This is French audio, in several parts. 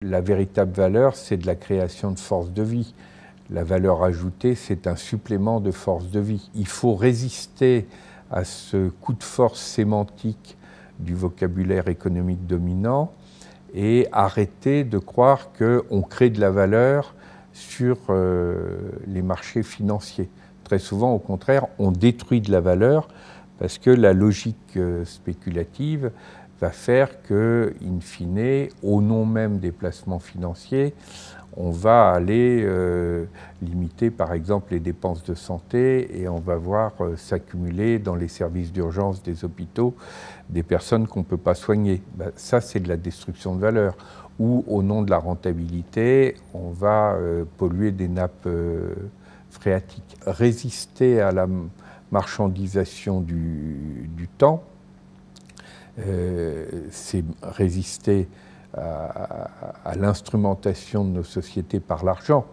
La véritable valeur, c'est de la création de force de vie. La valeur ajoutée, c'est un supplément de force de vie. Il faut résister à ce coup de force sémantique du vocabulaire économique dominant et arrêter de croire qu'on crée de la valeur sur les marchés financiers. Très souvent, au contraire, on détruit de la valeur parce que la logique spéculative va faire que, in fine, au nom même des placements financiers, on va aller limiter par exemple les dépenses de santé et on va voir s'accumuler dans les services d'urgence des hôpitaux des personnes qu'on ne peut pas soigner. Ben, ça, c'est de la destruction de valeur. Ou au nom de la rentabilité, on va polluer des nappes phréatiques. Résister à la marchandisation du temps, c'est résister à l'instrumentation de nos sociétés par l'argent,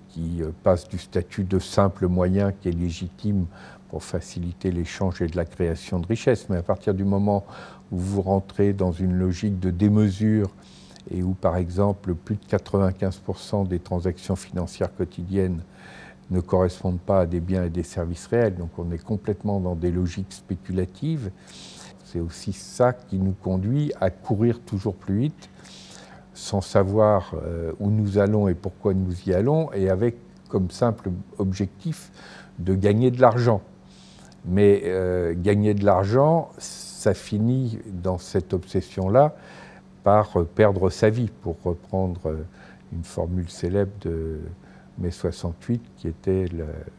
qui passe du statut de simple moyen qui est légitime pour faciliter l'échange et de la création de richesses. Mais à partir du moment où vous rentrez dans une logique de démesure et où, par exemple, plus de 95% des transactions financières quotidiennes ne correspondent pas à des biens et des services réels, donc on est complètement dans des logiques spéculatives. C'est aussi ça qui nous conduit à courir toujours plus vite, sans savoir où nous allons et pourquoi nous y allons, et avec comme simple objectif de gagner de l'argent. Mais gagner de l'argent, ça finit dans cette obsession-là par perdre sa vie, pour reprendre une formule célèbre de mai 68, qui était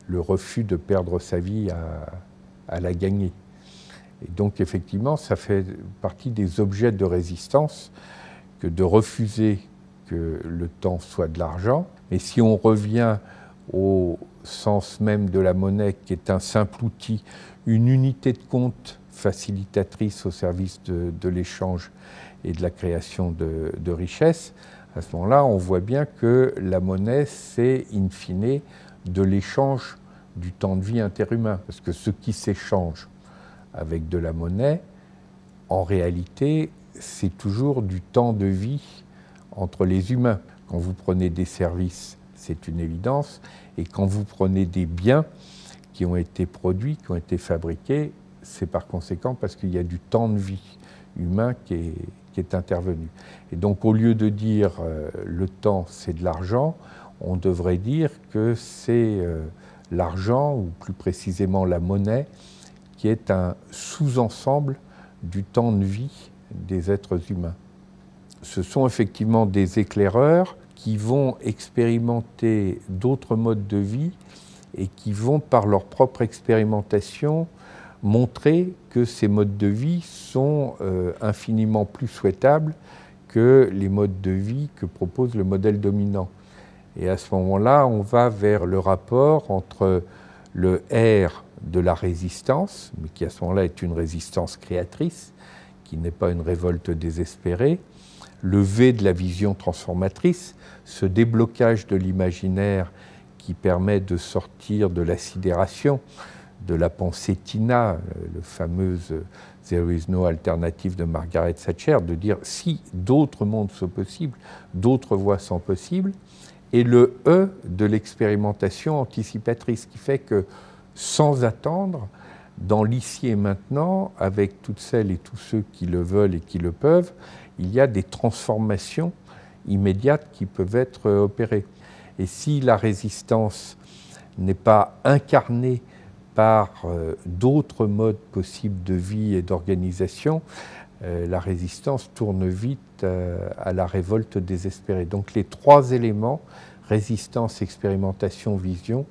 le refus de perdre sa vie à la gagner. Et donc, effectivement, ça fait partie des objets de résistance que de refuser que le temps soit de l'argent. Mais si on revient au sens même de la monnaie, qui est un simple outil, une unité de compte facilitatrice au service de l'échange et de la création de richesses, à ce moment-là, on voit bien que la monnaie, c'est in fine de l'échange du temps de vie interhumain. Parce que ce qui s'échange avec de la monnaie, en réalité, c'est toujours du temps de vie entre les humains. Quand vous prenez des services, c'est une évidence, et quand vous prenez des biens qui ont été produits, qui ont été fabriqués, c'est par conséquent parce qu'il y a du temps de vie humain qui est intervenu. Et donc, au lieu de dire le temps, c'est de l'argent, on devrait dire que c'est l'argent, ou plus précisément la monnaie, qui est un sous-ensemble du temps de vie des êtres humains. Ce sont effectivement des éclaireurs qui vont expérimenter d'autres modes de vie et qui vont, par leur propre expérimentation, montrer que ces modes de vie sont infiniment plus souhaitables que les modes de vie que propose le modèle dominant. Et à ce moment-là, on va vers le rapport entre le R de la résistance, mais qui à ce moment-là est une résistance créatrice, qui n'est pas une révolte désespérée, le V de la vision transformatrice, ce déblocage de l'imaginaire qui permet de sortir de la sidération, de la pensée Tina, le fameuse « There is no alternative » de Margaret Thatcher, de dire si d'autres mondes sont possibles, d'autres voies sont possibles, et le E de l'expérimentation anticipatrice, qui fait que sans attendre, dans l'ici et maintenant, avec toutes celles et tous ceux qui le veulent et qui le peuvent, il y a des transformations immédiates qui peuvent être opérées. Et si la résistance n'est pas incarnée par d'autres modes possibles de vie et d'organisation, la résistance tourne vite à la révolte désespérée. Donc les trois éléments, résistance, expérimentation, vision,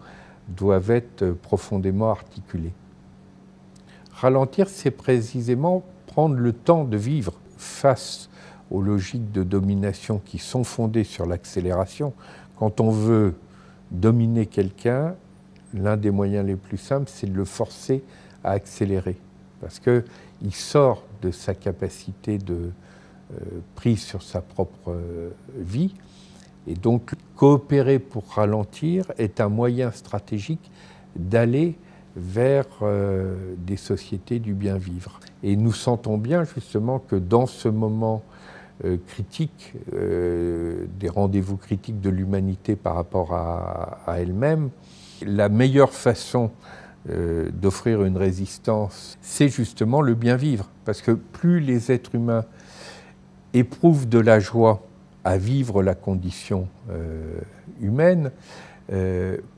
doivent être profondément articulés. Ralentir, c'est précisément prendre le temps de vivre face aux logiques de domination qui sont fondées sur l'accélération. Quand on veut dominer quelqu'un, l'un des moyens les plus simples, c'est de le forcer à accélérer. Parce qu'il sort de sa capacité de prise sur sa propre vie. Et donc, coopérer pour ralentir est un moyen stratégique d'aller vers des sociétés du bien vivre. Et nous sentons bien justement que dans ce moment critiques, des rendez-vous critiques de l'humanité par rapport à elle-même. La meilleure façon d'offrir une résistance, c'est justement le bien vivre. Parce que plus les êtres humains éprouvent de la joie à vivre la condition humaine,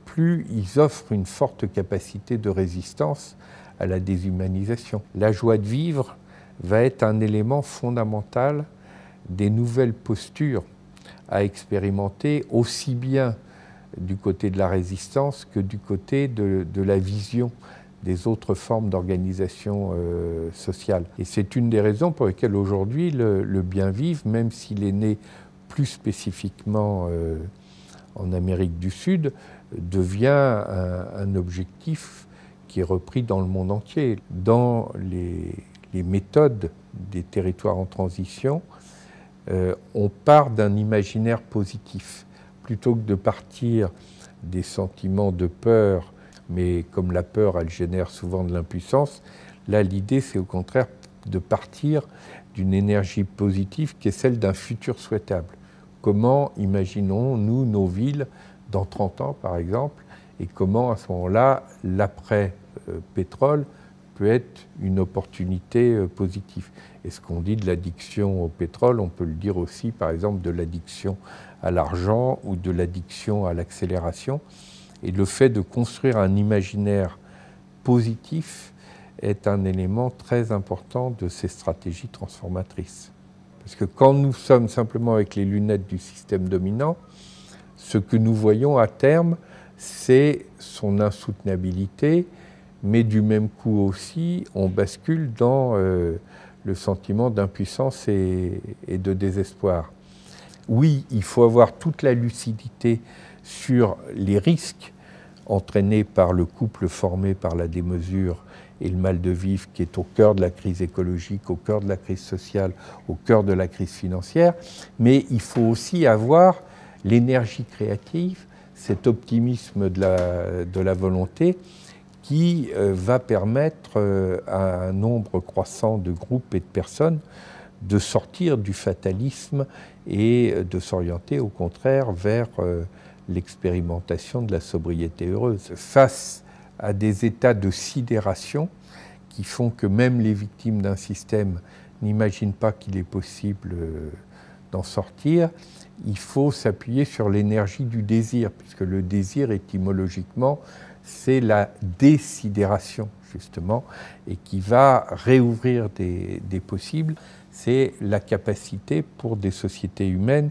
plus ils offrent une forte capacité de résistance à la déshumanisation. La joie de vivre va être un élément fondamental des nouvelles postures à expérimenter, aussi bien du côté de la résistance que du côté de la vision des autres formes d'organisation sociale. Et c'est une des raisons pour lesquelles aujourd'hui le bien vivre, même s'il est né plus spécifiquement en Amérique du Sud, devient un objectif qui est repris dans le monde entier. Dans les méthodes des territoires en transition, on part d'un imaginaire positif. Plutôt que de partir des sentiments de peur, mais comme la peur, elle génère souvent de l'impuissance, là, l'idée, c'est au contraire de partir d'une énergie positive qui est celle d'un futur souhaitable. Comment imaginons-nous nos villes dans 30 ans, par exemple, et comment, à ce moment-là, l'après-pétrole peut être une opportunité positive. Et ce qu'on dit de l'addiction au pétrole, on peut le dire aussi, par exemple, de l'addiction à l'argent ou de l'addiction à l'accélération. Et le fait de construire un imaginaire positif est un élément très important de ces stratégies transformatrices. Parce que quand nous sommes simplement avec les lunettes du système dominant, ce que nous voyons à terme, c'est son insoutenabilité, mais du même coup aussi, on bascule dans le sentiment d'impuissance et de désespoir. Oui, il faut avoir toute la lucidité sur les risques entraînés par le couple formé par la démesure et le mal de vivre qui est au cœur de la crise écologique, au cœur de la crise sociale, au cœur de la crise financière, mais il faut aussi avoir l'énergie créative, cet optimisme de la volonté qui va permettre à un nombre croissant de groupes et de personnes de sortir du fatalisme et de s'orienter au contraire vers l'expérimentation de la sobriété heureuse. Face à des états de sidération qui font que même les victimes d'un système n'imaginent pas qu'il est possible d'en sortir, il faut s'appuyer sur l'énergie du désir, puisque le désir, étymologiquement, c'est la désidération, justement, et qui va réouvrir des possibles. C'est la capacité pour des sociétés humaines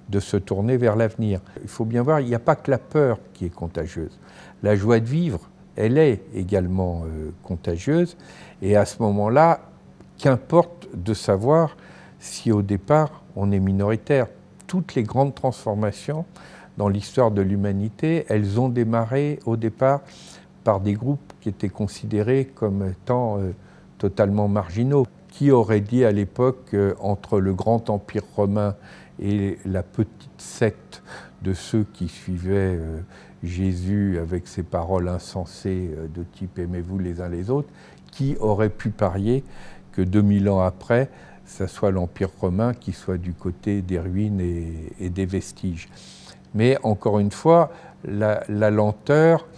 de se tourner vers l'avenir. Il faut bien voir, il n'y a pas que la peur qui est contagieuse. La joie de vivre, elle est également contagieuse, et à ce moment-là, qu'importe de savoir si au départ on est minoritaire. Toutes les grandes transformations dans l'histoire de l'humanité, elles ont démarré au départ par des groupes qui étaient considérés comme étant totalement marginaux. Qui aurait dit à l'époque, entre le grand empire romain et la petite secte de ceux qui suivaient Jésus avec ses paroles insensées de type « aimez-vous les uns les autres », qui aurait pu parier que 2000 ans après, ça soit l'Empire romain qui soit du côté des ruines et des vestiges. Mais encore une fois, la lenteur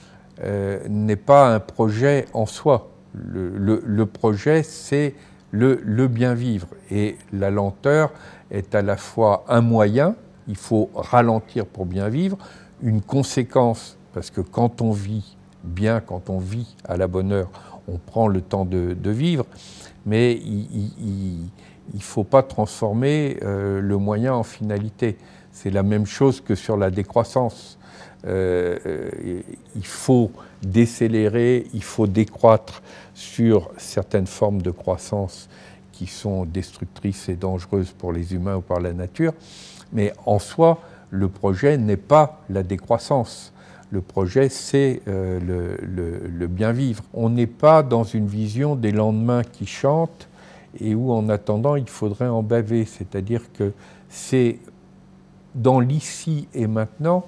n'est pas un projet en soi. Le projet, c'est le bien vivre. Et la lenteur est à la fois un moyen, il faut ralentir pour bien vivre, une conséquence, parce que quand on vit bien, quand on vit à la bonne heure, on prend le temps de vivre, mais il ne faut pas transformer le moyen en finalité. C'est la même chose que sur la décroissance. Il faut décélérer, il faut décroître sur certaines formes de croissance qui sont destructrices et dangereuses pour les humains ou par la nature. Mais en soi, le projet n'est pas la décroissance. Le projet, c'est le bien vivre. On n'est pas dans une vision des lendemains qui chantent et où, en attendant, il faudrait en baver. C'est-à-dire que c'est dans l'ici et maintenant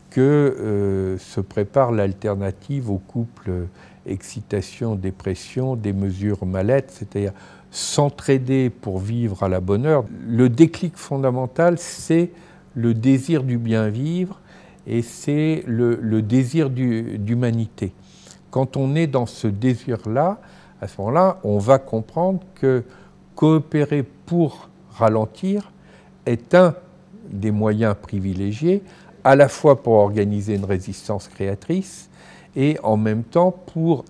que se prépare l'alternative au couple excitation-dépression, des mesures mal-être, c'est-à-dire s'entraider pour vivre à la bonne heure. Le déclic fondamental, c'est le désir du bien vivre et c'est le désir d'humanité. Quand on est dans ce désir-là, à ce moment-là, on va comprendre que coopérer pour ralentir est un des moyens privilégiés, à la fois pour organiser une résistance créatrice et en même temps pour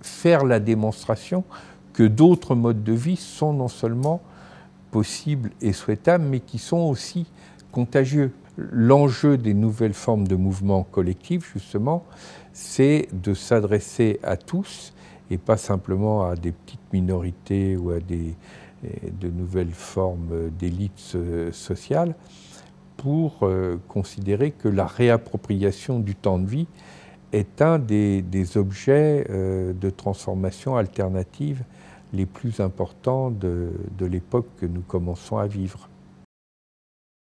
faire la démonstration que d'autres modes de vie sont non seulement possibles et souhaitables, mais qui sont aussi contagieux. L'enjeu des nouvelles formes de mouvements collectifs, justement, c'est de s'adresser à tous et pas simplement à des petites minorités ou à de nouvelles formes d'élites sociales, pour considérer que la réappropriation du temps de vie est un des objets de transformation alternative les plus importants de l'époque que nous commençons à vivre.